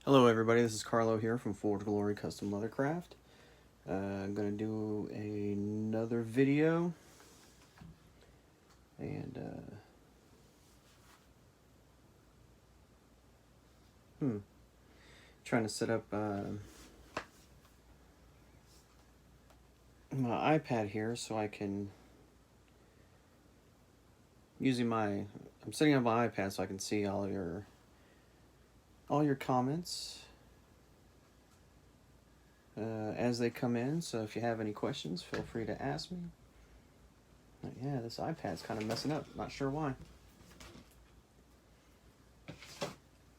Hello everybody, this is Carlo here from Forge Glory Custom Leathercraft. I'm going to do another video and trying to set up my iPad here so I can I'm setting up my iPad so I can see all your comments as they come in. So if you have any questions, feel free to ask me. Yeah, this iPad's kind of messing up. Not sure why.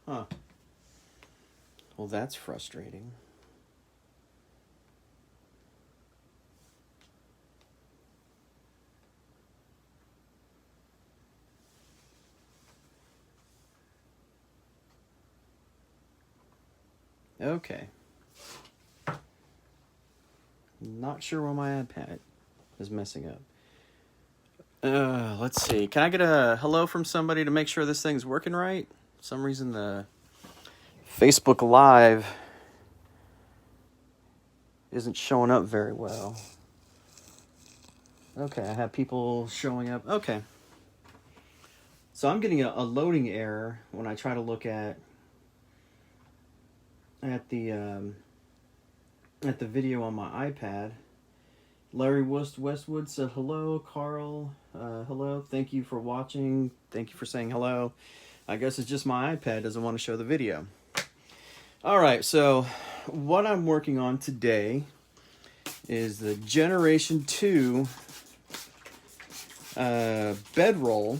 Huh. Well, that's frustrating. Okay. Not sure why my iPad is messing up. Let's see. Can I get a hello from somebody to make sure this thing's working right? For some reason the Facebook Live isn't showing up very well. Okay, I have people showing up. Okay. So I'm getting a loading error when I try to look at the video on my iPad. Larry Westwood said hello. Carl, hello. Thank you for watching. Thank you for saying hello. I guess it's just my iPad doesn't want to show the video. All right, so what I'm working on today is the Generation 2 bedroll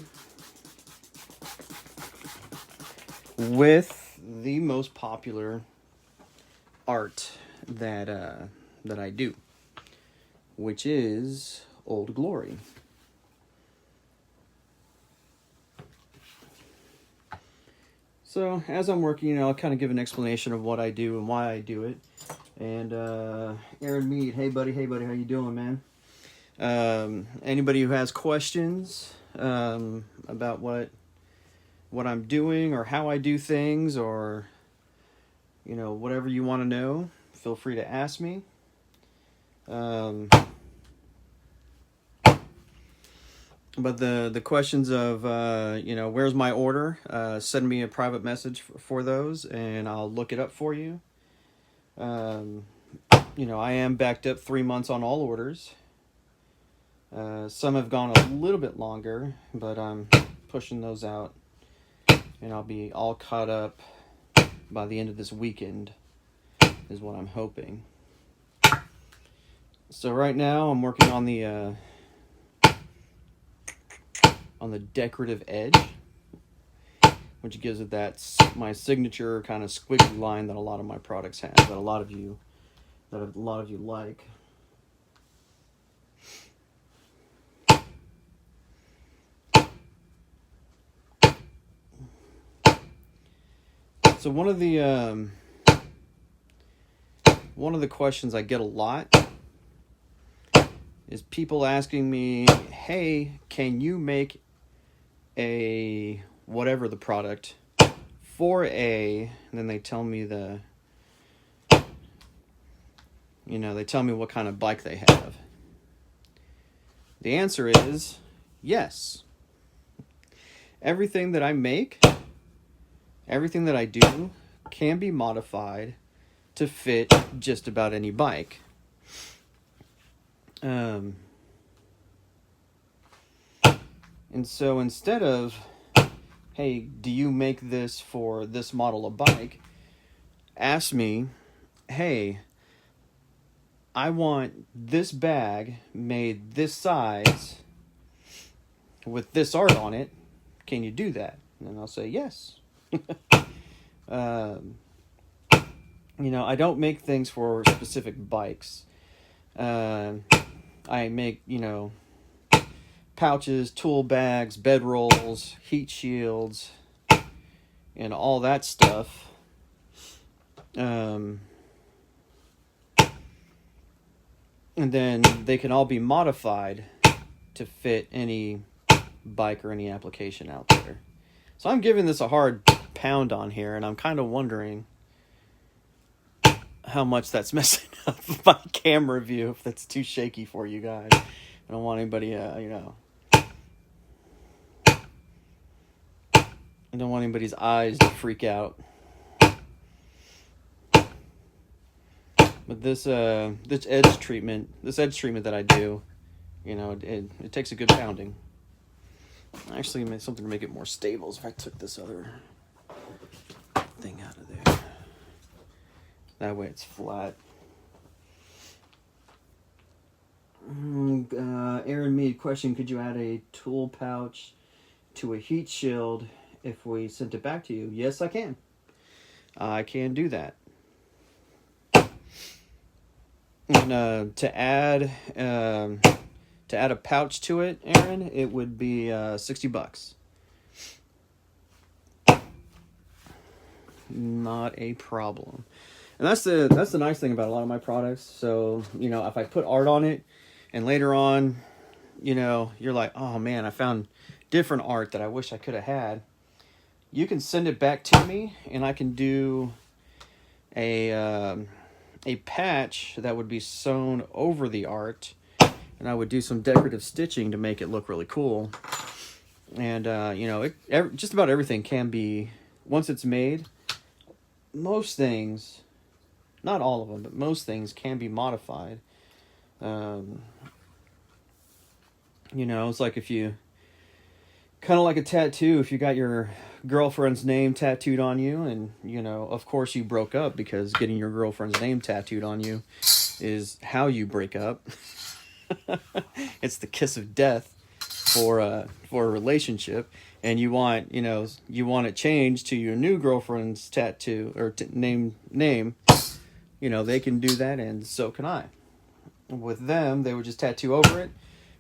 with the most popular art that I do, which is Old Glory. So as I'm working, I'll kind of give an explanation of what I do and why I do it. And Aaron Mead, hey buddy, how you doing, man? Anybody who has questions about what I'm doing or how I do things, or whatever you want to know, feel free to ask me. But the questions of where's my order, send me a private message for those and I'll look it up for you. I am backed up 3 months on all orders. Some have gone a little bit longer, but I'm pushing those out and I'll be all caught up by the end of this weekend is what I'm hoping. So right now I'm working on the decorative edge, which gives it my signature kind of squiggly line that a lot of my products have, that a lot of you like. So one of the questions I get a lot is people asking me, hey, can you make a whatever the product for and then they tell me they tell me what kind of bike they have. The answer is yes. Everything that I make, everything that I do can be modified to fit just about any bike. And so instead of, hey, do you make this for this model of bike? Ask me, hey, I want this bag made this size with this art on it. Can you do that? And I'll say yes. I don't make things for specific bikes. I make, pouches, tool bags, bedrolls, heat shields, and all that stuff. And then they can all be modified to fit any bike or any application out there. So I'm giving this a hard pound on here, and I'm kind of wondering, how much that's messing up my camera view if that's too shaky for you guys. I don't want anybody, I don't want anybody's eyes to freak out. But this edge treatment that I do, it takes a good pounding. I actually made something to make it more stable if I took this other thing out of there. That way it's flat. Aaron Mead question, could you add a tool pouch to a heat shield if we sent it back to you? Yes, I can. I can do that. And to add a pouch to it, Aaron, it would be $60. Not a problem. And that's the nice thing about a lot of my products. So, if I put art on it and later on, you're like, oh man, I found different art that I wish I could have had. You can send it back to me and I can do a patch that would be sewn over the art, and I would do some decorative stitching to make it look really cool. And just about everything can be, once it's made, most things, not all of them, but most things can be modified. It's like if you, kind of like a tattoo, if you got your girlfriend's name tattooed on you and, of course you broke up because getting your girlfriend's name tattooed on you is how you break up. It's the kiss of death for a relationship, and you want it changed to your new girlfriend's tattoo or name. They can do that, and so can I. With them, they would just tattoo over it.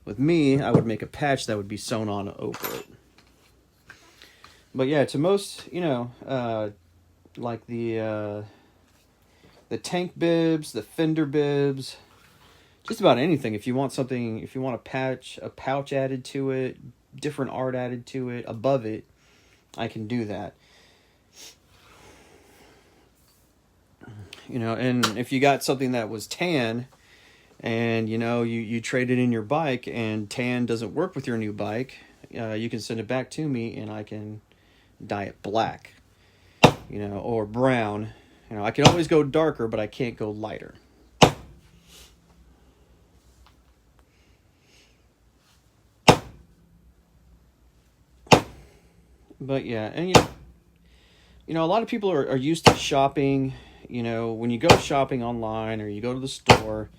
With me, I would make a patch that would be sewn on over it. But yeah, to most, like the tank bibs, the fender bibs, just about anything. If you want a pouch added to it, different art added to it, above it, I can do that. And if you got something that was tan, and you traded in your bike and tan doesn't work with your new bike, you can send it back to me and I can dye it black, or brown. I can always go darker, but I can't go lighter. But yeah, and a lot of people are used to shopping. When you go shopping online or you go to the store,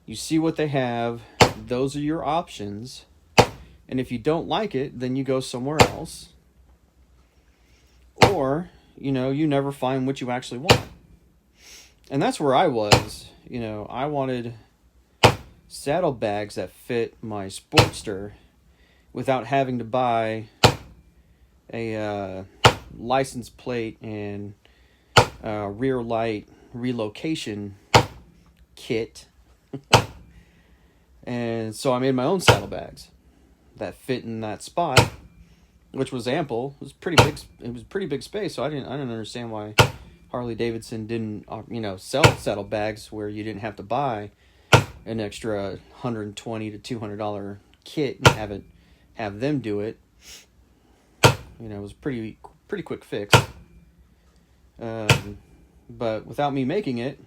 you see what they have. Those are your options. And if you don't like it, then you go somewhere else. Or, you never find what you actually want. And that's where I was. I wanted saddlebags that fit my Sportster without having to buy a license plate and rear light relocation kit. And so I made my own saddlebags that fit in that spot, which was ample. It was pretty big. It was pretty big space. So I didn't understand why Harley Davidson didn't sell saddlebags where you didn't have to buy an extra $120 to $200 kit and have them do it. It was pretty quick fix. But without me making it,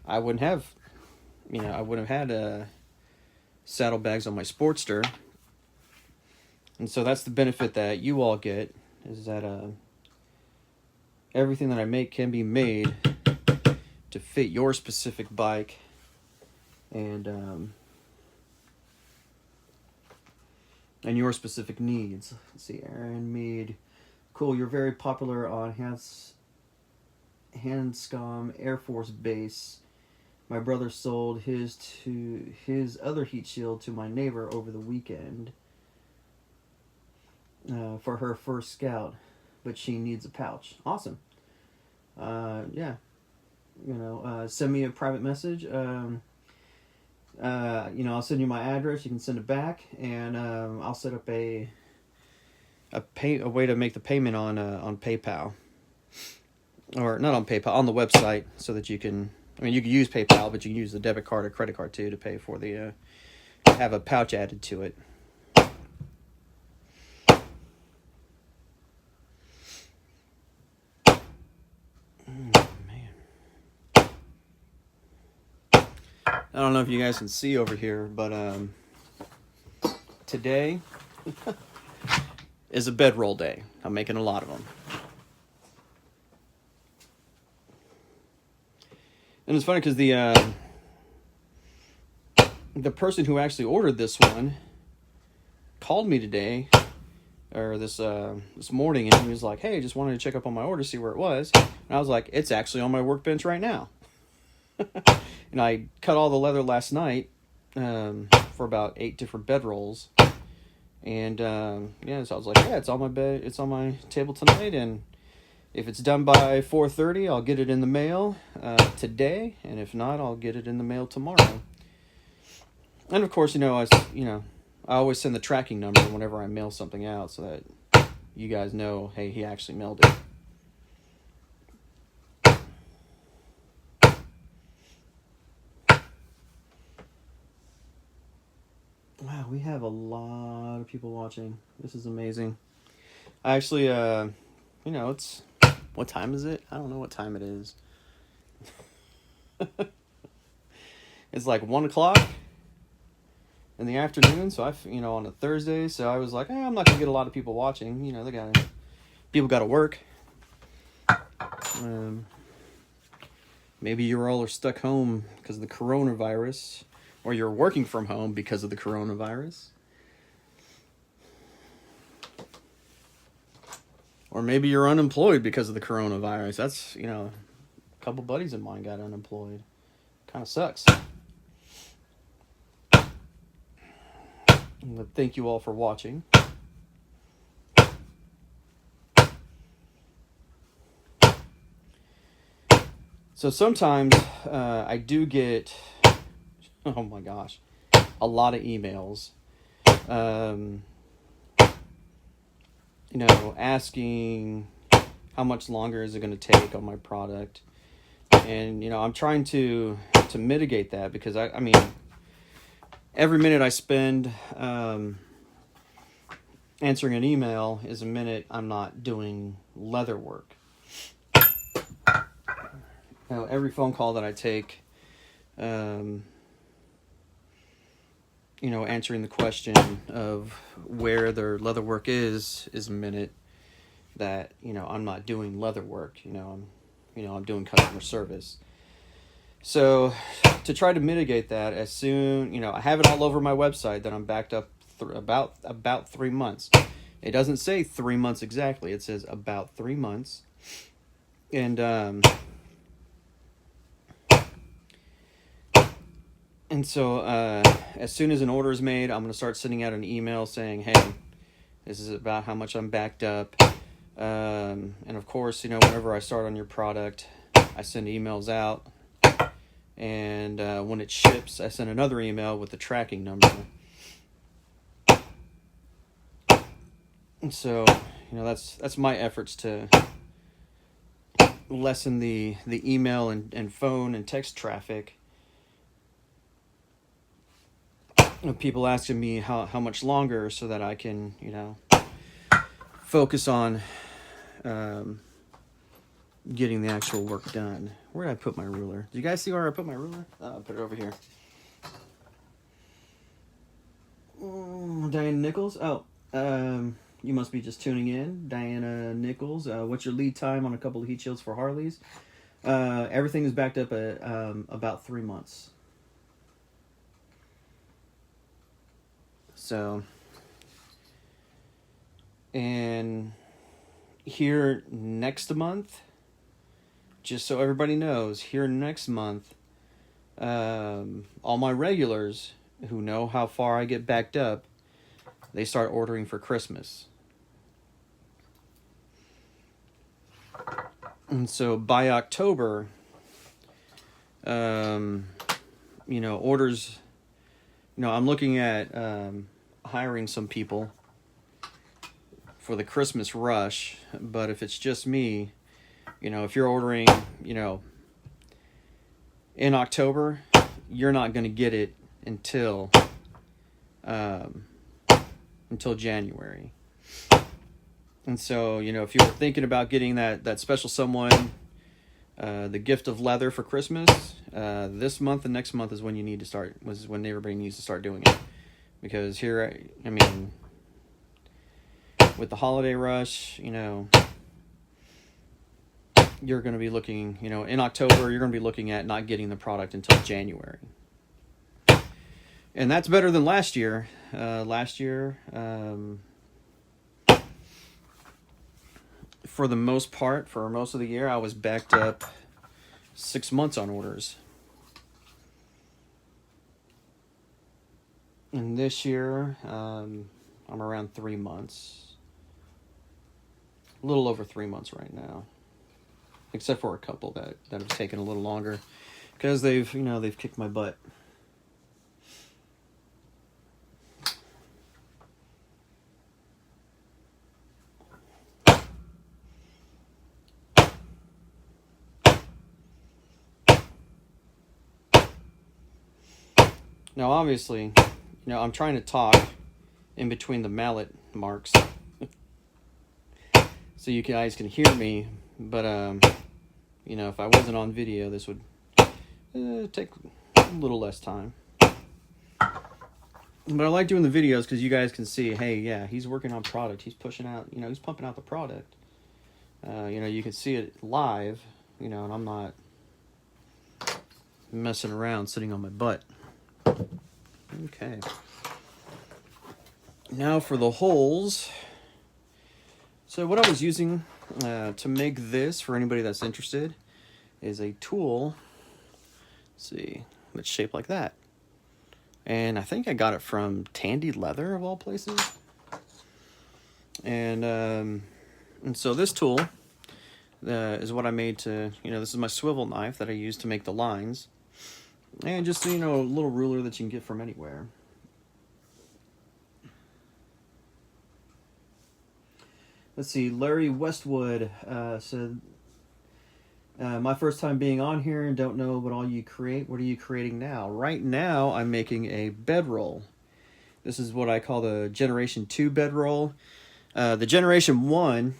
I wouldn't have had saddlebags on my Sportster. And so that's the benefit that you all get, is that everything that I make can be made to fit your specific bike and your specific needs. Let's see, Aaron Mead. Cool, you're very popular on Hanscom Air Force Base. My brother sold his other heat shield to my neighbor over the weekend for her first scout, but she needs a pouch. Awesome. Yeah. Send me a private message. I'll send you my address. You can send it back, and I'll set up a way to make the payment on PayPal. or not on PayPal, on the website, so that you can, I mean, you can use PayPal, but you can use the debit card or credit card too to pay for the, have a pouch added to it. I don't know if you guys can see over here, but today is a bedroll day. I'm making a lot of them. And it's funny because the person who actually ordered this one called me today, or this morning, and he was like, "Hey, just wanted to check up on my order, see where it was." And I was like, "It's actually on my workbench right now." And I cut all the leather last night for about 8 different bedrolls. And yeah, so I was like, "Yeah, it's on my bed. It's on my table tonight, and if it's done by 4:30, I'll get it in the mail today, and if not, I'll get it in the mail tomorrow." And of course, I always send the tracking number whenever I mail something out, so that you guys know, hey, he actually mailed it. Wow, we have a lot of people watching. This is amazing. I actually, it's, what time is it? I don't know what time it is. It's like 1 o'clock in the afternoon, so on a Thursday, so I was like, I'm not gonna get a lot of people watching. People gotta work. Maybe you all are stuck home because of the coronavirus, or you're working from home because of the coronavirus. Or maybe you're unemployed because of the coronavirus. That's, a couple buddies of mine got unemployed. Kind of sucks. But thank you all for watching. So sometimes I do get, oh my gosh, a lot of emails, asking how much longer is it going to take on my product. And, I'm trying to mitigate that, because I mean, every minute I spend answering an email is a minute I'm not doing leather work. Every phone call that I take, answering the question of where their leather work is a minute that, I'm not doing leather work. I'm doing customer service. So to try to mitigate that, as soon, I have it all over my website that I'm backed up about 3 months. It doesn't say 3 months exactly. It says about 3 months. And so as soon as an order is made, I'm going to start sending out an email saying, hey, this is about how much I'm backed up. And of course, whenever I start on your product, I send emails out. And when it ships, I send another email with the tracking number. And so, that's my efforts to lessen the email and phone and text traffic of people asking me how much longer, so that I can, focus on getting the actual work done. Where did I put my ruler? Do you guys see where I put my ruler? I'll put it over here. Diana Nichols. Oh, you must be just tuning in. Diana Nichols. What's your lead time on a couple of heat shields for Harleys? Everything is backed up at about 3 months. So, and here next month, just so everybody knows, here next month, all my regulars who know how far I get backed up, they start ordering for Christmas. And so by October, orders, I'm looking at hiring some people for the Christmas rush, but if it's just me, You know, if you're ordering, you know, in October, you're not going to get it until January. And so, you know, if you were thinking about getting that special someone the gift of leather for Christmas, this month and next month is when you need to start, was when everybody needs to start doing it. Because here, I mean, with the holiday rush, you know, you're going to be looking, you know, in October, you're going to be looking at not getting the product until January. And that's better than last year. Last year, for the most part, for most of the year, I was backed up 6 months on orders. And this year, I'm around 3 months. A little over 3 months right now. Except for a couple that have taken a little longer. Because they've kicked my butt. Now, obviously, you know, I'm trying to talk in between the mallet marks, so you guys can hear me. But you know, if I wasn't on video, this would take a little less time. But I like doing the videos because you guys can see, hey, yeah, he's working on product. He's pushing out, you know, he's pumping out the product. You know, you can see it live, you know, and I'm not messing around sitting on my butt. Okay. Now for the holes. So what I was using to make this, for anybody that's interested, is a tool, let's see, that's shaped like that. And I think I got it from Tandy Leather, of all places. And so this tool is what I made to, you know, this is my swivel knife that I use to make the lines. And just, you know, a little ruler that you can get from anywhere. Let's see, Larry Westwood said, my first time being on here and don't know what all you create. What are you creating now? Right now, I'm making a bedroll. This is what I call the Generation 2 bedroll. The Generation 1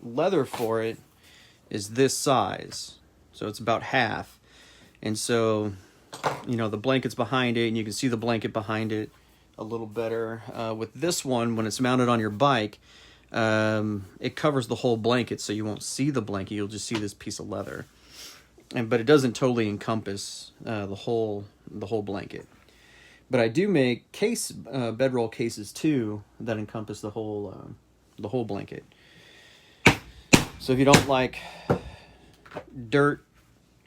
leather for it is this size. So it's about half. And so, you know, the blanket's behind it, and you can see the blanket behind it a little better. With this one, when it's mounted on your bike, it covers the whole blanket, so you won't see the blanket. You'll just see this piece of leather. But it doesn't totally encompass the whole blanket. But I do make bedroll cases too that encompass the whole blanket. So if you don't like dirt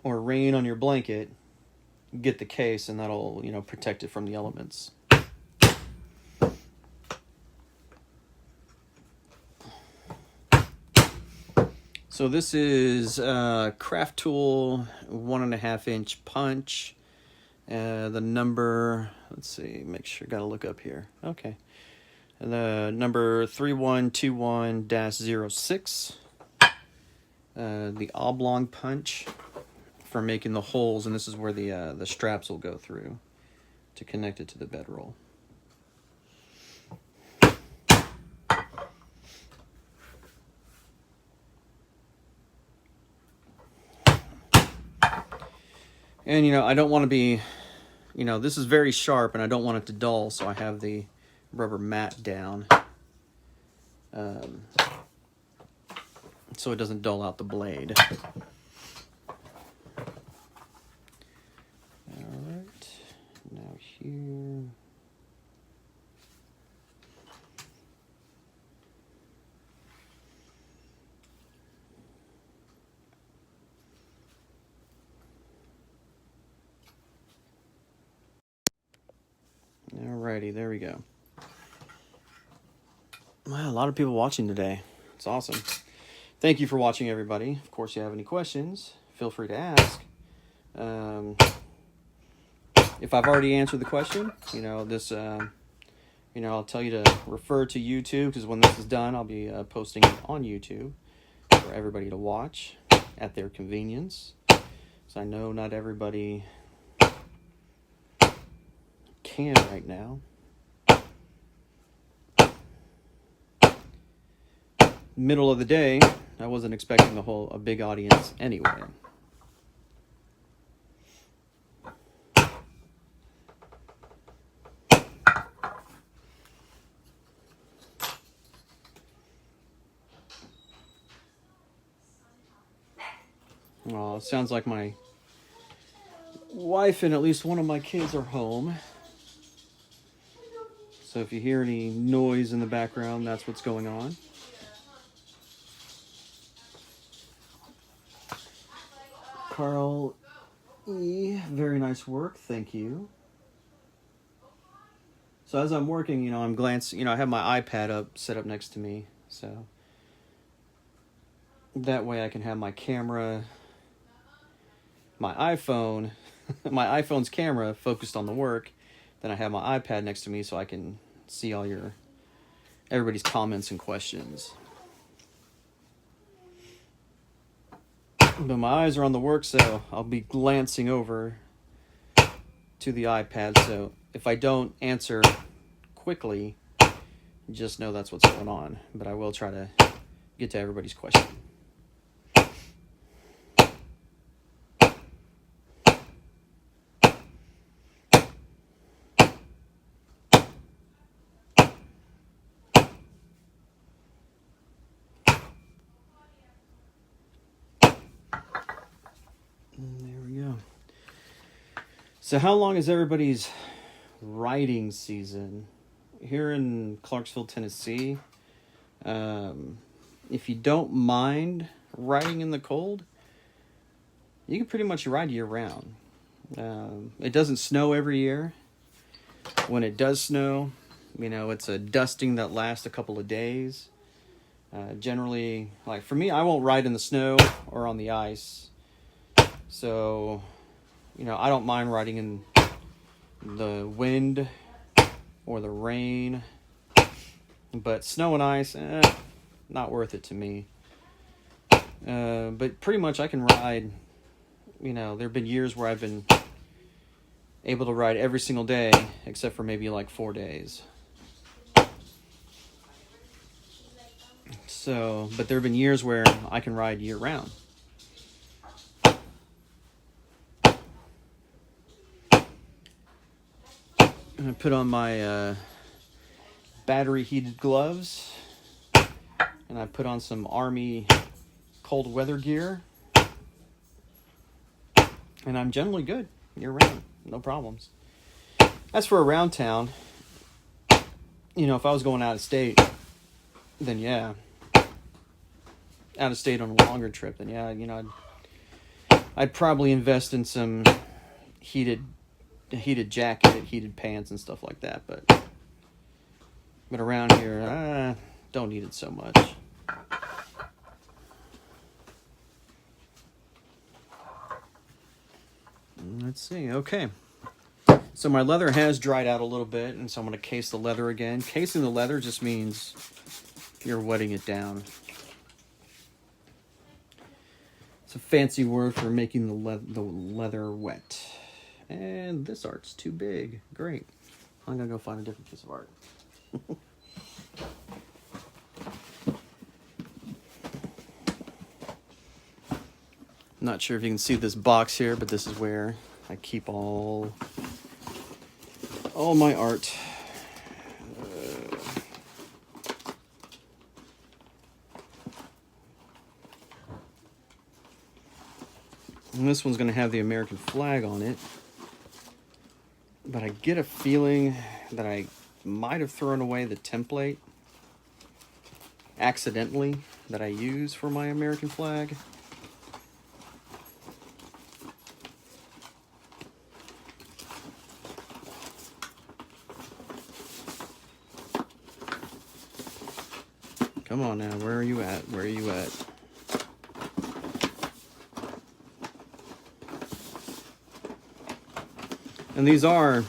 or rain on your blanket, get the case, and that'll, you know, protect it from the elements. So this is Craft Tool 1.5 inch punch. The number, let's see, make sure, gotta look up here. Okay. The number 3121-06. The oblong punch for making the holes, and this is where the straps will go through to connect it to the bedroll. And, you know, I don't want to be, you know, this is very sharp, and I don't want it to dull, so I have the rubber mat down so it doesn't dull out the blade. Alright, now here. Alrighty, there we go. Wow, a lot of people watching today. It's awesome. Thank you for watching, everybody. Of course, if you have any questions, feel free to ask. If I've already answered the question, you know, this, you know, I'll tell you to refer to YouTube, because when this is done, I'll be posting it on YouTube. But for everybody to watch at their convenience. So I know not everybody can right now. Middle of the day, I wasn't expecting a big audience anyway. Oh, it sounds like my wife and at least one of my kids are home. So if you hear any noise in the background, that's what's going on. Carl E, very nice work, thank you. So as I'm working, I'm glancing, I have my iPad set up next to me, so that way I can have my camera, my iPhone, my iPhone's camera focused on the work. Then I have my iPad next to me so I can see everybody's comments and questions. But my eyes are on the work, so I'll be glancing over to the iPad. So if I don't answer quickly, just know that's what's going on. But I will try to get to everybody's question. There we go. So how long is everybody's riding season? Here in Clarksville, Tennessee, if you don't mind riding in the cold, you can pretty much ride year-round. It doesn't snow every year. When it does snow, it's a dusting that lasts a couple of days. Generally, like for me, I won't ride in the snow or on the ice. So, I don't mind riding in the wind or the rain. But snow and ice, not worth it to me. But pretty much I can ride, there have been years where I've been able to ride every single day, except for maybe like 4 days. So, but there have been years where I can ride year round. I put on my battery heated gloves, and I put on some Army cold weather gear, and I'm generally good year round, no problems. As for around town, if I was going out of state, then yeah, out of state on a longer trip, then yeah, I'd probably invest in some heated jacket, heated pants, and stuff like that. But around here, don't need it so much. Let's see. Okay. So my leather has dried out a little bit, and so I'm going to case the leather again. Casing the leather just means you're wetting it down. It's a fancy word for making the leather wet. And this art's too big. Great. I'm going to go find a different piece of art. Not sure if you can see this box here, but this is where I keep all my art. And this one's going to have the American flag on it. But I get a feeling that I might have thrown away the template accidentally that I use for my American flag. Come on now, where are you at? Where are you at? And these are,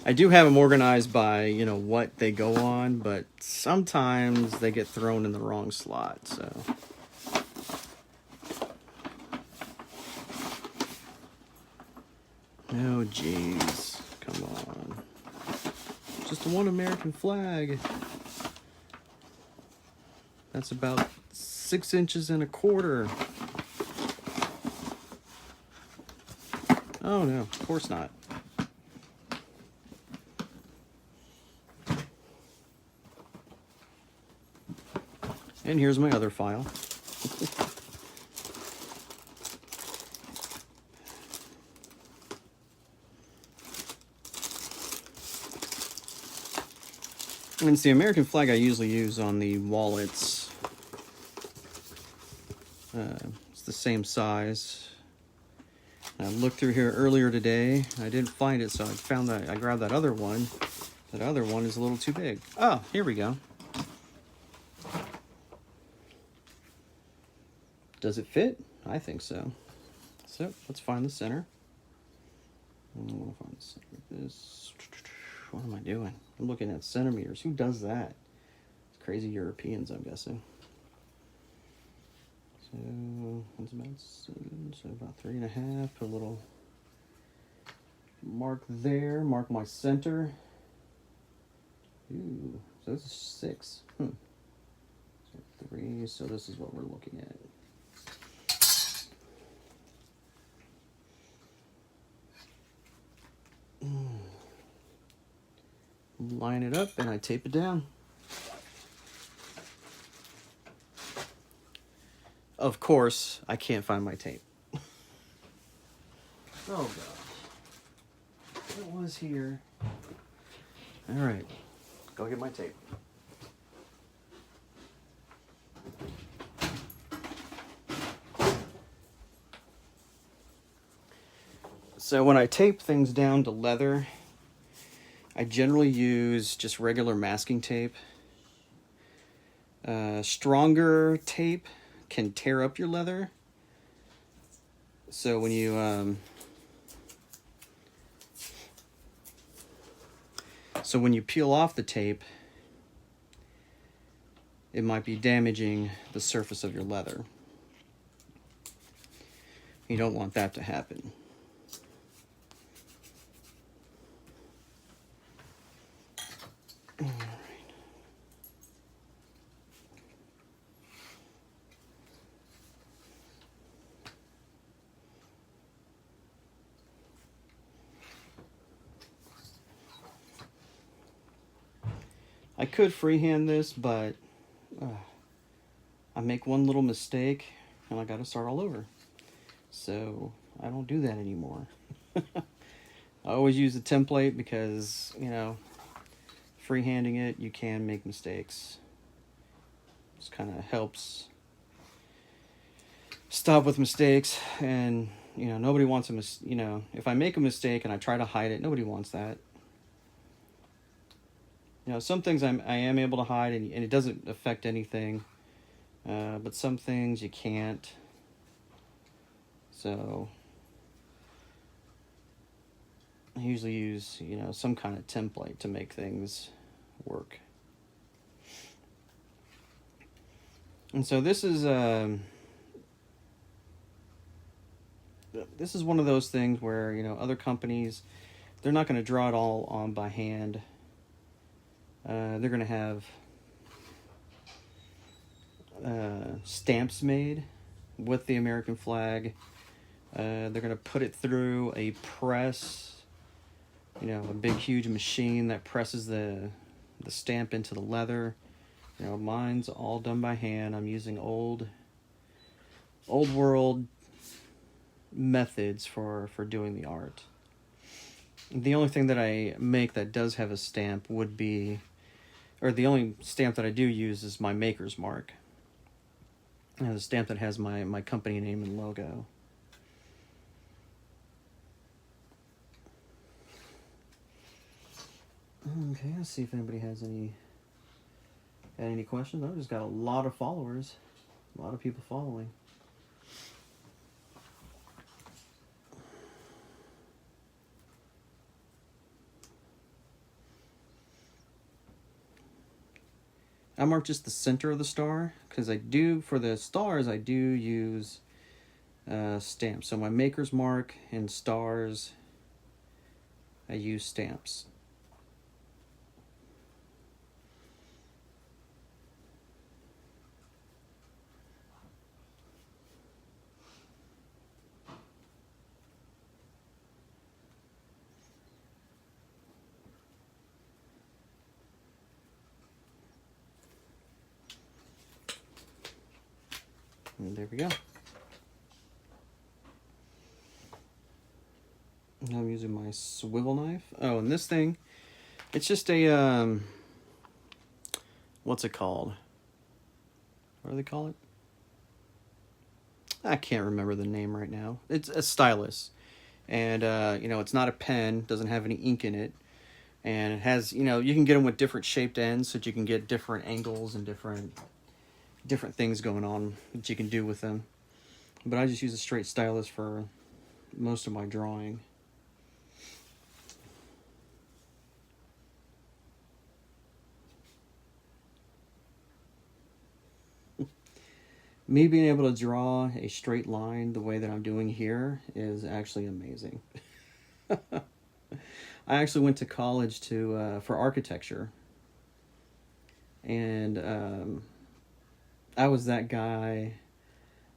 I do have them organized by, what they go on, but sometimes they get thrown in the wrong slot, so Oh, jeez. Come on. Just one American flag. That's about 6 inches and a quarter. Oh, no. Of course not. And here's my other file. And it's the American flag I usually use on the wallets. It's the same size. I looked through here earlier today. I didn't find it, so I grabbed that other one. That other one is a little too big. Oh, here we go. Does it fit? I think so. So let's find the center. I want to find the center of this. What am I doing? I'm looking at centimeters. Who does that? It's crazy Europeans, I'm guessing. So that's about 3.5. Put a little mark there. Mark my center. Ooh, so this is 6. So 3. So this is what we're looking at. Line it up and I tape it down. Of course, I can't find my tape. Oh gosh. It was here. All right, go get my tape. So when I tape things down to leather, I generally use just regular masking tape. Stronger tape can tear up your leather. So when you peel off the tape, it might be damaging the surface of your leather. You don't want that to happen. All right. I could freehand this, but I make one little mistake and I got to start all over. So I don't do that anymore. I always use a template because, you know, freehanding it, you can make mistakes. Just kind of helps stop with mistakes, and you know, nobody wants if I make a mistake and I try to hide it, nobody wants that. You know, some things I am able to hide and it doesn't affect anything, but some things you can't. So I usually use, you know, some kind of template to make things work. And so this is one of those things where, you know, other companies, they're not going to draw it all on by hand. They're going to have stamps made with the American flag. They're going to put it through a press, you know, a big huge machine that presses the stamp into the leather. You know, mine's all done by hand. I'm using old world methods for doing the art. The only thing that I make that does have a stamp would be, or the only stamp that I do use is my maker's mark. It has a stamp that has my company name and logo. Okay, let's see if anybody has any questions. I've just got a lot of followers, a lot of people following. I mark just the center of the star because for the stars I do use stamps. So my maker's mark and stars I use stamps. And there we go. Now I'm using my swivel knife. Oh, and this thing, it's just a, what's it called? What do they call it? I can't remember the name right now. It's a stylus. And, you know, it's not a pen, doesn't have any ink in it. And it has, you know, you can get them with different shaped ends so that you can get different angles and different things going on that you can do with them. But I just use a straight stylus for most of my drawing. Me being able to draw a straight line the way that I'm doing here is actually amazing. I actually went to college for architecture, and I was that guy.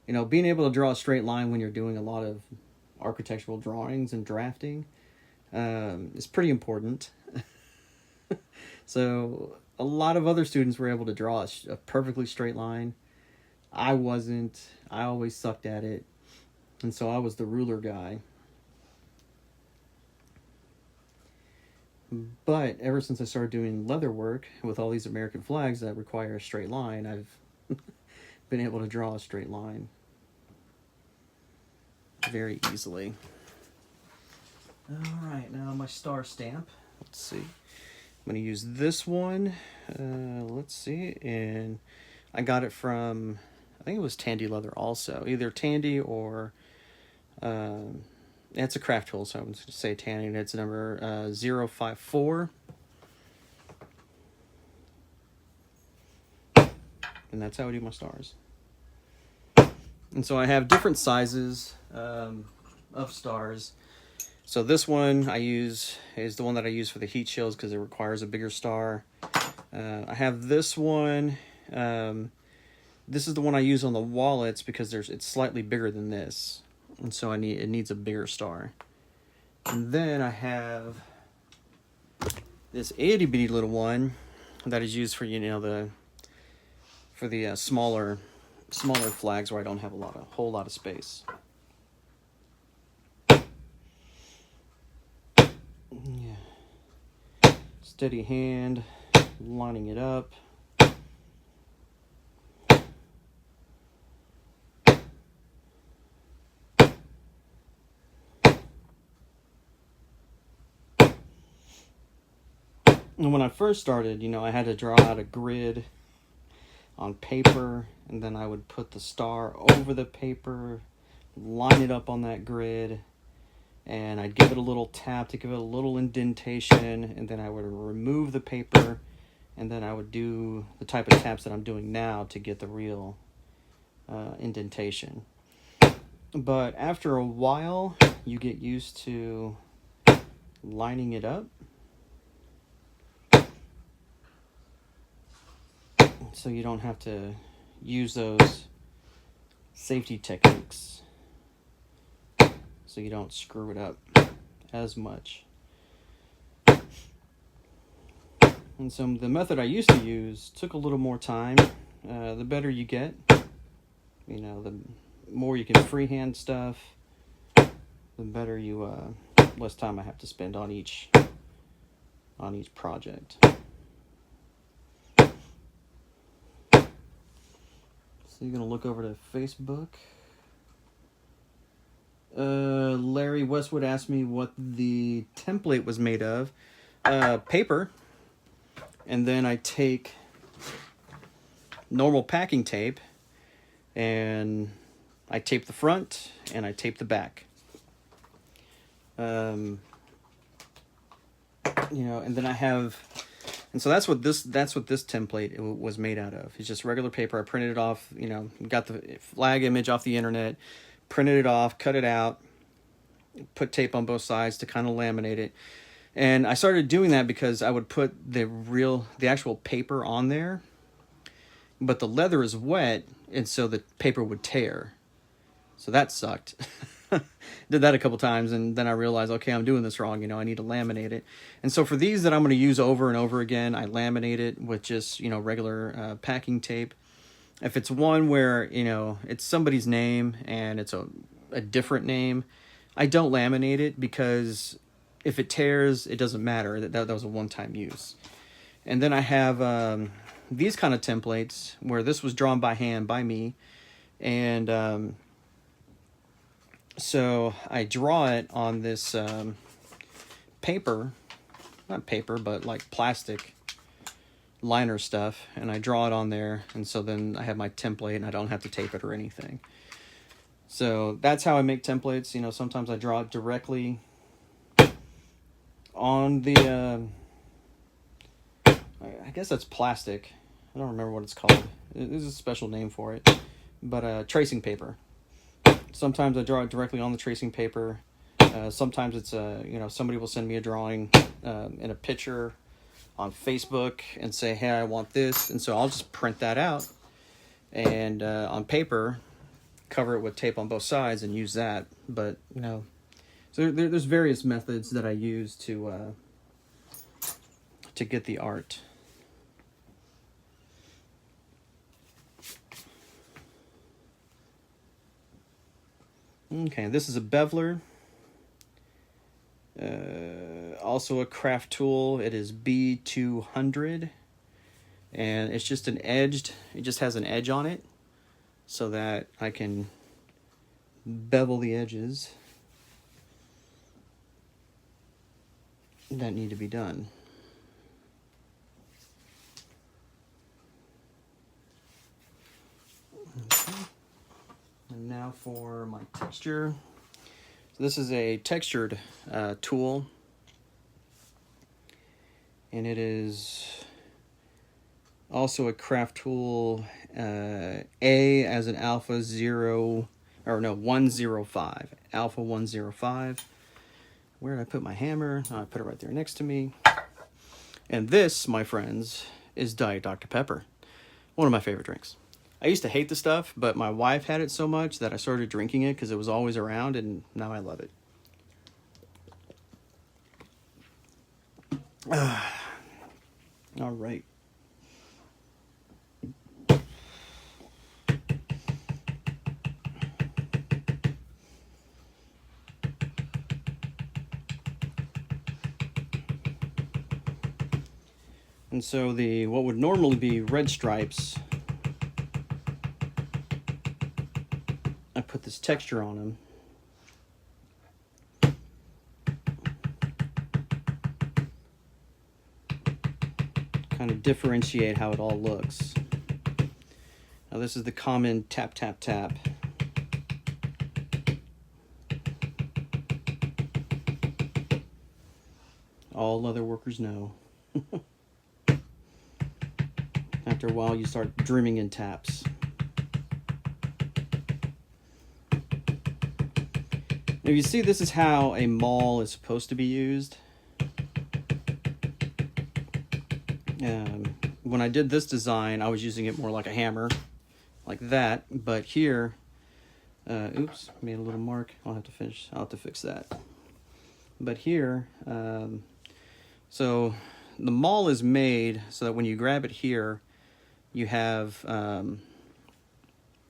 You know, being able to draw a straight line when you're doing a lot of architectural drawings and drafting is pretty important. So a lot of other students were able to draw a perfectly straight line. I wasn't. I always sucked at it. And so I was the ruler guy. But ever since I started doing leather work with all these American flags that require a straight line, I've been able to draw a straight line very easily. All right, now my star stamp. Let's see. I'm going to use this one. Let's see. And I got it from, I think it was Tandy Leather also. Either Tandy or, it's a craft tool, so I'm going to say Tandy, and it's number 054. And that's how I do my stars. And so I have different sizes of stars. So this one I use is the one that I use for the heat shields because it requires a bigger star. I have this one. This is the one I use on the wallets because it's slightly bigger than this, and so it needs a bigger star. And then I have this itty bitty little one that is used for the smaller flags where I don't have a whole lot of space. Yeah. Steady hand, lining it up. And when I first started, I had to draw out a grid on paper, and then I would put the star over the paper, line it up on that grid, and I'd give it a little tap to give it a little indentation, and then I would remove the paper, and then I would do the type of taps that I'm doing now to get the real indentation. But after a while, you get used to lining it up. So you don't have to use those safety techniques, so you don't screw it up as much. And so the method I used to use took a little more time. The better you get, the more you can freehand stuff, the better less time I have to spend on each project. So you're going to look over to Facebook. Larry Westwood asked me what the template was made of. Paper. And then I take normal packing tape and I tape the front and I tape the back. And then I have... And so that's what this template was made out of. It's just regular paper. I printed it off, got the flag image off the internet, printed it off, cut it out, put tape on both sides to kind of laminate it. And I started doing that because I would put the actual paper on there, but the leather is wet, and so the paper would tear. So that sucked. Did that a couple times, and then I realized, okay, I'm doing this wrong. I need to laminate it. And so for these that I'm going to use over and over again, I laminate it with just, regular packing tape. If it's one where, it's somebody's name and it's a different name, I don't laminate it, because if it tears, it doesn't matter. That was a one-time use. And then I have these kind of templates where this was drawn by hand by me. And so I draw it on this paper, not paper, but like plastic liner stuff. And I draw it on there. And so then I have my template and I don't have to tape it or anything. So that's how I make templates. Sometimes I draw it directly on the, I guess that's plastic. I don't remember what it's called. There's a special name for it. But tracing paper. Sometimes I draw it directly on the tracing paper. Sometimes it's, somebody will send me a drawing in a picture on Facebook and say, hey, I want this. And so I'll just print that out and on paper, cover it with tape on both sides and use that. But, so there's various methods that I use to get the art. Okay, this is a beveler. Also a craft tool. It is B200. And it's just it just has an edge on it so that I can bevel the edges that need to be done. Okay. And now for my texture. So this is a textured tool, and it is also a craft tool, A as an alpha 105, alpha 105. Where did I put my hammer? Oh, I put it right there next to me. And this, my friends, is Diet Dr. Pepper, one of my favorite drinks. I used to hate the stuff, but my wife had it so much that I started drinking it because it was always around, and now I love it. All right. And so what would normally be red stripes, I put this texture on them. Kind of differentiate how it all looks. Now this is the common tap, tap, tap. All leather workers know. After a while you start dreaming in taps. Now you see, this is how a maul is supposed to be used. When I did this design, I was using it more like a hammer, like that. But here, oops, made a little mark. I'll have to fix that. But here, so the maul is made so that when you grab it here, you have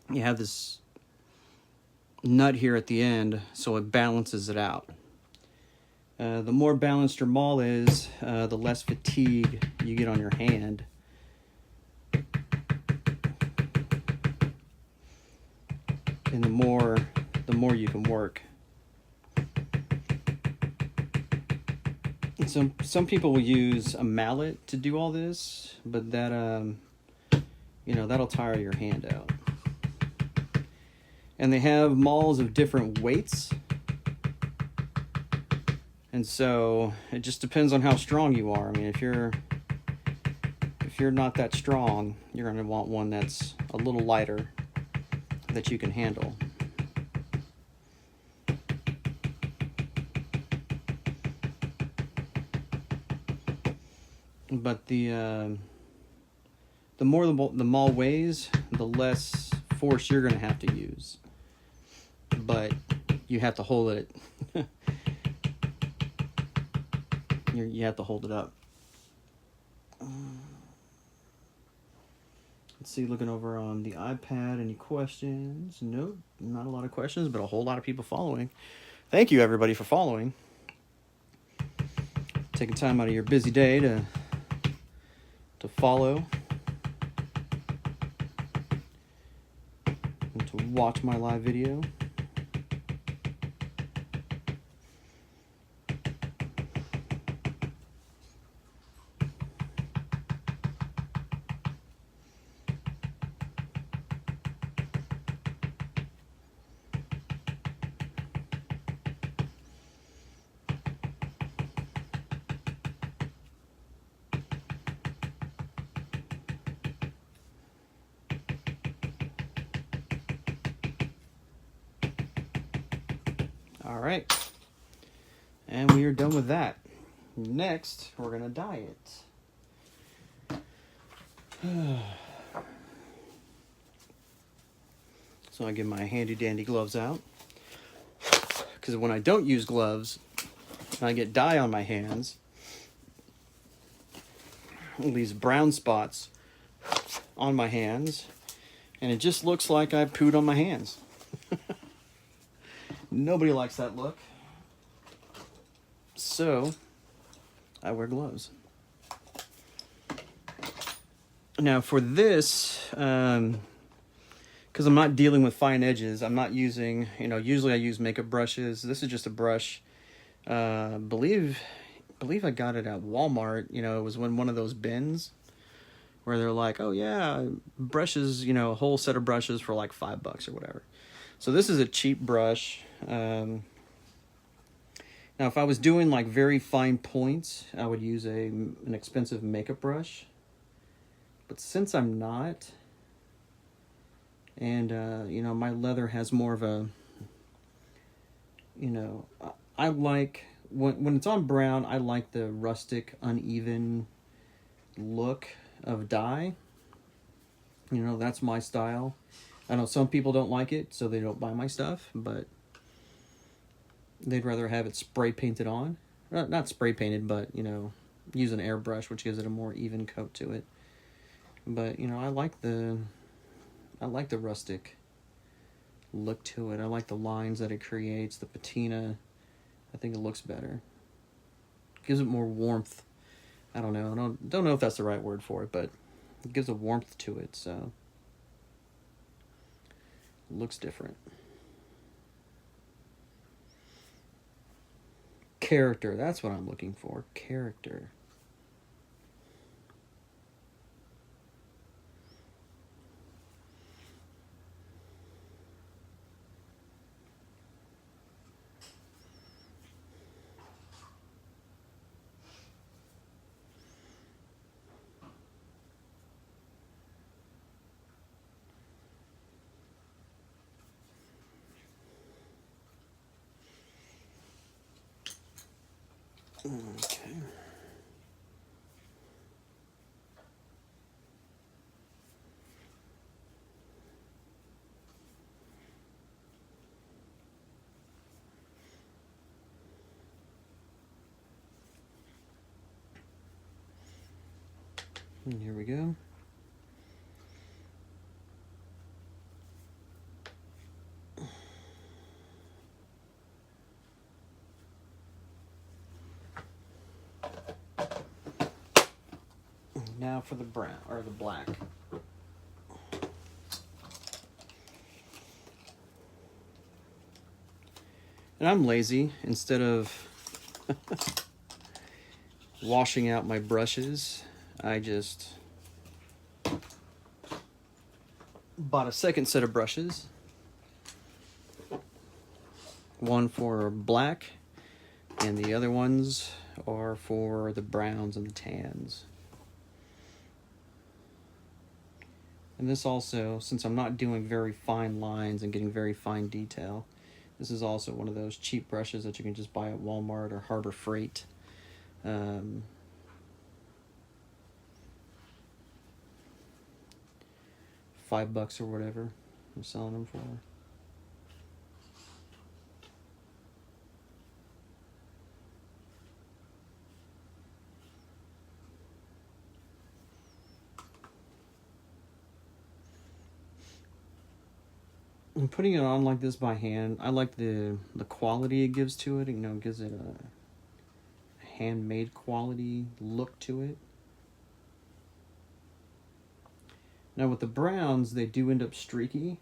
this nut here at the end, so it balances it out. The more balanced your maul is, the less fatigue you get on your hand. And the more you can work. And some people will use a mallet to do all this, but that that'll tire your hand out. And they have mauls of different weights. And so it just depends on how strong you are. I mean, if you're not that strong, you're going to want one that's a little lighter that you can handle. But the more the maul weighs, the less force you're going to have to use. But you have to hold it. You have to hold it up. Let's see, looking over on the iPad, any questions? Nope, not a lot of questions, but a whole lot of people following. Thank you, everybody, for following. Taking time out of your busy day to follow and to watch my live video. All right, and we are done with that. Next, we're gonna dye it. So I get my handy dandy gloves out, because when I don't use gloves, I get dye on my hands. These brown spots on my hands, and it just looks like I pooed on my hands. Nobody likes that look. So, I wear gloves. Now for this, because I'm not dealing with fine edges, I'm not using, usually I use makeup brushes. This is just a brush. Believe I got it at Walmart. It was in one of those bins where they're like, oh yeah, brushes, a whole set of brushes for like $5 or whatever. So this is a cheap brush. Now, if I was doing like very fine points, I would use an expensive makeup brush. But since I'm not, and my leather has more of a, I like when it's on brown, I like the rustic, uneven look of dye. That's my style. I know some people don't like it, so they don't buy my stuff, but they'd rather have it spray painted on. Not spray painted, but, use an airbrush, which gives it a more even coat to it. But, I like the rustic look to it. I like the lines that it creates, the patina. I think it looks better. It gives it more warmth. I don't know. I don't know if that's the right word for it, but it gives a warmth to it, so it looks different. Character, that's what I'm looking for. Character. Okay. And here we go. Now for the brown, or the black. And I'm lazy. Instead of washing out my brushes, I just bought a second set of brushes. One for black, and the other ones are for the browns and the tans. And this also, since I'm not doing very fine lines and getting very fine detail, this is also one of those cheap brushes that you can just buy at Walmart or Harbor Freight. $5 or whatever I'm selling them for. And putting it on like this by hand, I like the quality it gives to it. You know, it gives it a handmade quality look to it. Now with the browns, they do end up streaky,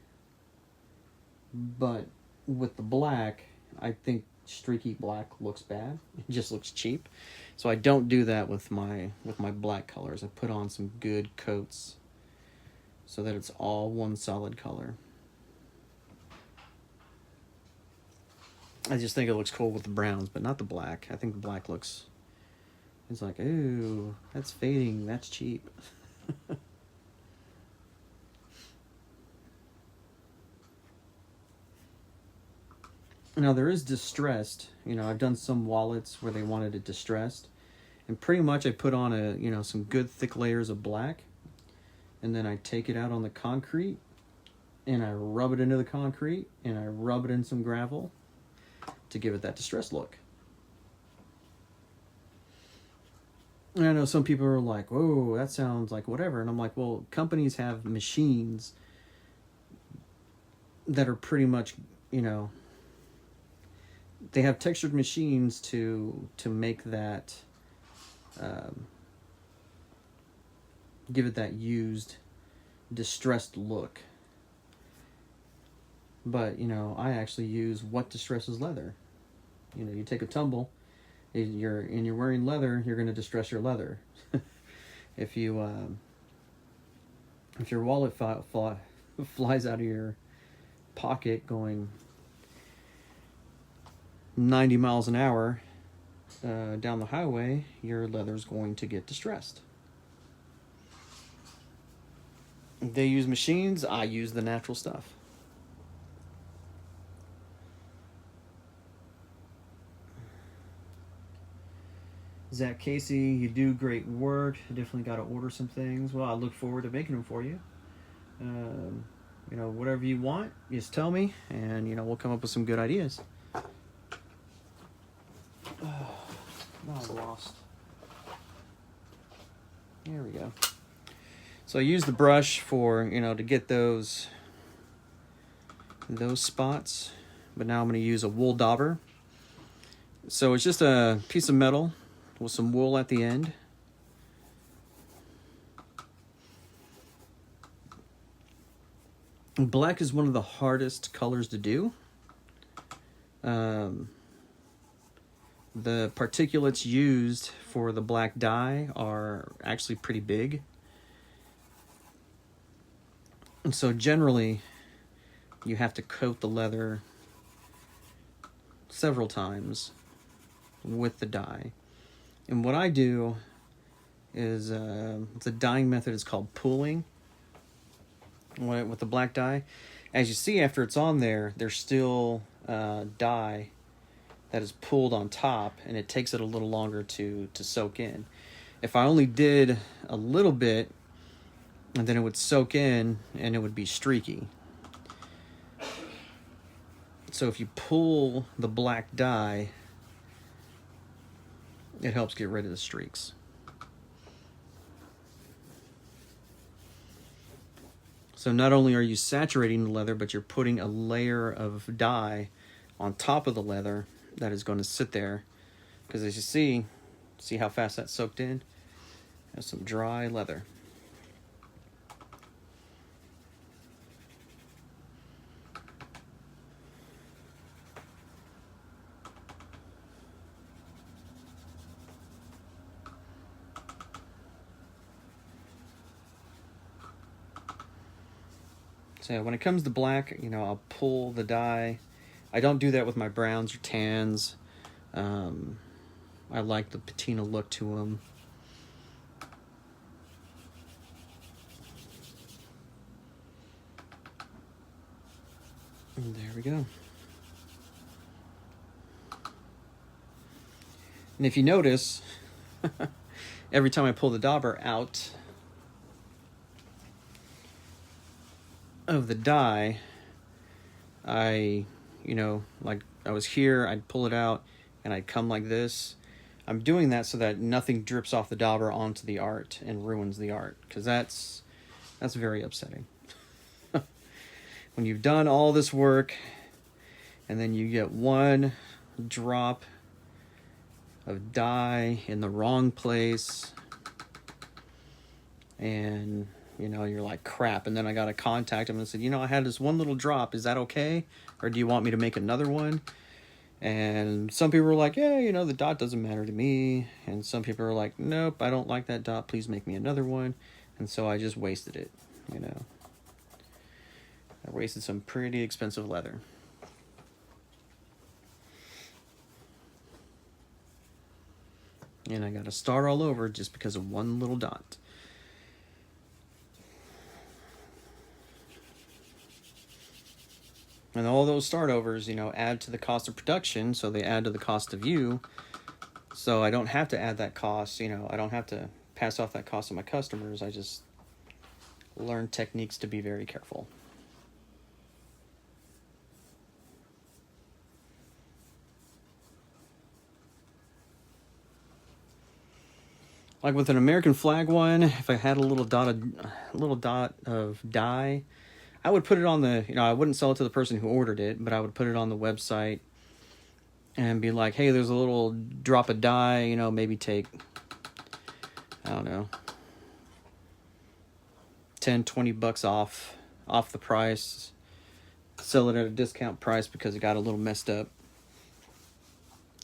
but with the black, I think streaky black looks bad. It just looks cheap. So I don't do that with my black colors. I put on some good coats so that it's all one solid color. I just think it looks cool with the browns, but not the black. I think the black looks, it's like, ooh, that's fading, that's cheap. Now there is distressed. You know, I've done some wallets where they wanted it distressed, and pretty much I put on some good thick layers of black, and then I take it out on the concrete, and I rub it into the concrete, and I rub it in some gravel to give it that distressed look. And I know some people are like, whoa, that sounds like whatever. And I'm like, well, companies have machines that are pretty much, they have textured machines to make that, give it that used, distressed look. But, I actually use what distresses leather. You take a tumble, you're wearing leather, you're going to distress your leather. If your wallet flies out of your pocket going 90 miles an hour down the highway, your leather's going to get distressed. They use machines, I use the natural stuff. Zach Casey, you do great work. I definitely got to order some things. Well, I look forward to making them for you. Whatever you want, just tell me, and we'll come up with some good ideas. Now I've lost. There we go. So I use the brush for to get those spots, but now I'm going to use a wool dauber. So it's just a piece of metal with some wool at the end. Black is one of the hardest colors to do. The particulates used for the black dye are actually pretty big. And so generally, you have to coat the leather several times with the dye. And what I do is, the dyeing method is called pooling. With the black dye, as you see, after it's on there, there's still dye that is pooled on top, and it takes it a little longer to soak in. If I only did a little bit, and then it would soak in, and it would be streaky. So if you pool the black dye, it helps get rid of the streaks. So not only are you saturating the leather, but you're putting a layer of dye on top of the leather that is going to sit there. Because as you see how fast that soaked in? That's some dry leather. So when it comes to black, I'll pull the dye. I don't do that with my browns or tans. I like the patina look to them. And there we go. And if you notice, every time I pull the dauber out, of the die, I, like I was here, I'd pull it out and I'd come like this. I'm doing that so that nothing drips off the dauber onto the art and ruins the art, because that's very upsetting. When you've done all this work and then you get one drop of dye in the wrong place, and you're like, crap. And then I got to contact him and said, I had this one little drop, is that okay, or do you want me to make another one? And some people were like, yeah, the dot doesn't matter to me. And some people were like, nope, I don't like that dot, please make me another one. And so I just wasted it. I wasted some pretty expensive leather. And I got to start all over just because of one little dot. And all those start overs, add to the cost of production, so they add to the cost of you. So I don't have to add that cost, I don't have to pass off that cost to my customers. I just learn techniques to be very careful. Like with an American flag one, if I had a little dot of dye, I would put it on the, I wouldn't sell it to the person who ordered it, but I would put it on the website and be like, hey, there's a little drop of dye, maybe take, I don't know, 10, 20 bucks off the price, sell it at a discount price because it got a little messed up.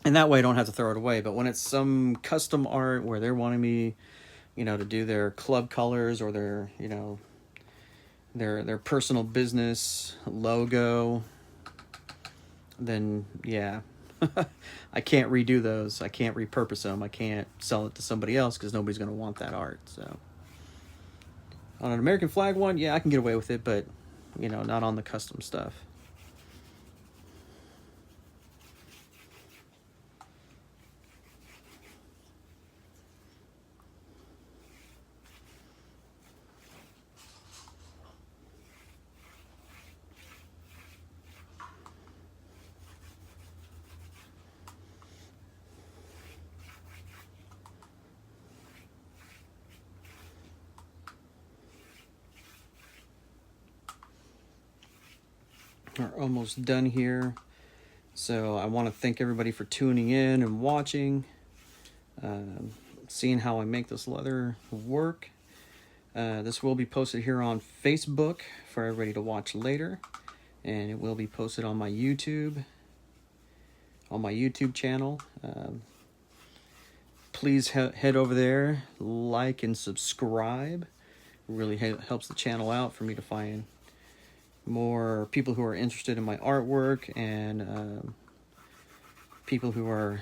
And that way I don't have to throw it away. But when it's some custom art where they're wanting me, to do their club colors or their, their personal business logo, then yeah, I can't redo those. I can't repurpose them. I can't sell it to somebody else because nobody's going to want that art. So on an American flag one, yeah, I can get away with it, but not on the custom stuff. We're almost done here. So I want to thank everybody for tuning in and watching, seeing how I make this leather work. This will be posted here on Facebook for everybody to watch later, and it will be posted on my YouTube channel. Please head over there, like and subscribe. It really helps the channel out for me to find more people who are interested in my artwork, and people who are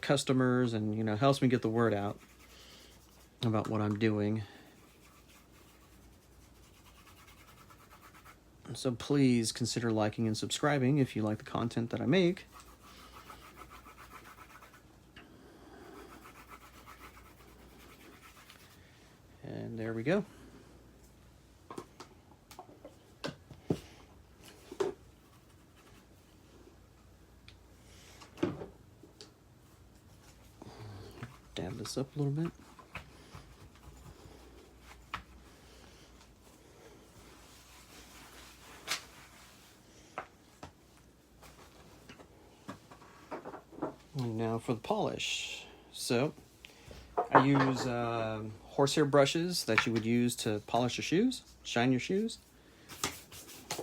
customers, and helps me get the word out about what I'm doing. So please consider liking and subscribing if you like the content that I make. And there we go. Dab this up a little bit. And now for the polish. So I use horsehair brushes that you would use to polish your shoes, shine your shoes,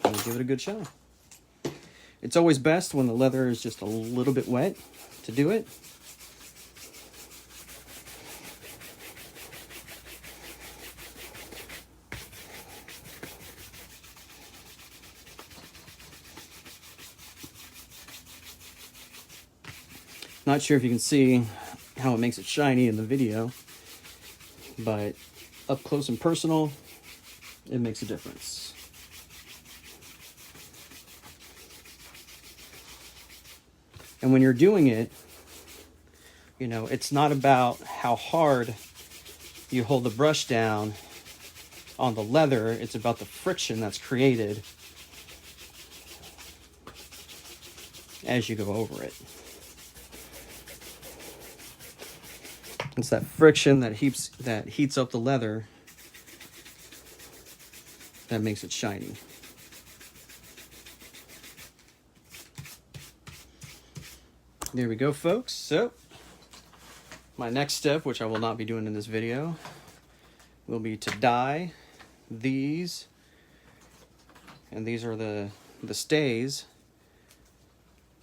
and give it a good shine. It's always best when the leather is just a little bit wet to do it. Not sure if you can see how it makes it shiny in the video, but up close and personal, it makes a difference. And when you're doing it, it's not about how hard you hold the brush down On the leather, it's about the friction that's created as you go over it. It's that friction that heats up the leather that makes it shiny. There we go, folks. So my next step, which I will not be doing in this video, will be to dye these. And these are the stays.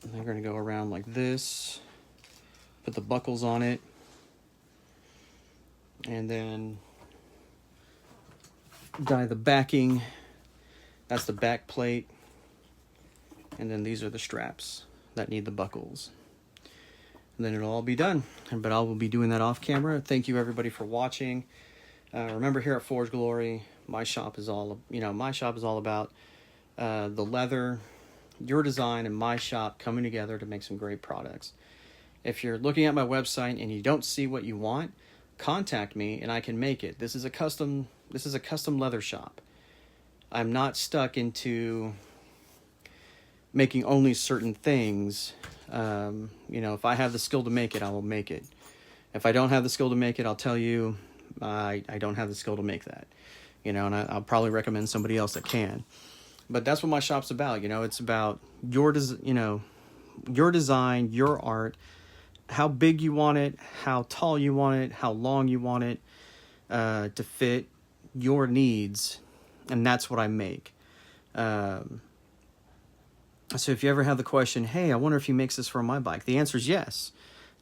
And they're going to go around like this. Put the buckles on it. And then dye the backing. That's the back plate. And then these are the straps that need the buckles. And then it'll all be done. But I will be doing that off camera. Thank you everybody for watching. Remember, here at Forge Glory, my shop is all about the leather, your design, and my shop coming together to make some great products. If you're looking at my website and you don't see what you want, contact me and I can make it. This is a custom leather shop. I'm not stuck into making only certain things. If I have the skill to make it, I will make it. If I don't have the skill to make it, I'll tell you I don't have the skill to make that. And I'll probably recommend somebody else that can. But that's what my shop's about. It's about your design, your art, how big you want it, how tall you want it, how long you want it to fit your needs. And that's what I make. So if you ever have the question, hey, I wonder if he makes this for my bike, the answer is yes.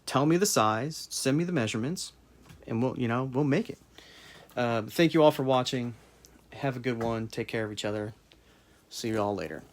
Tell me the size, send me the measurements, and we'll make it. Thank you all for watching. Have a good one. Take care of each other. See you all later.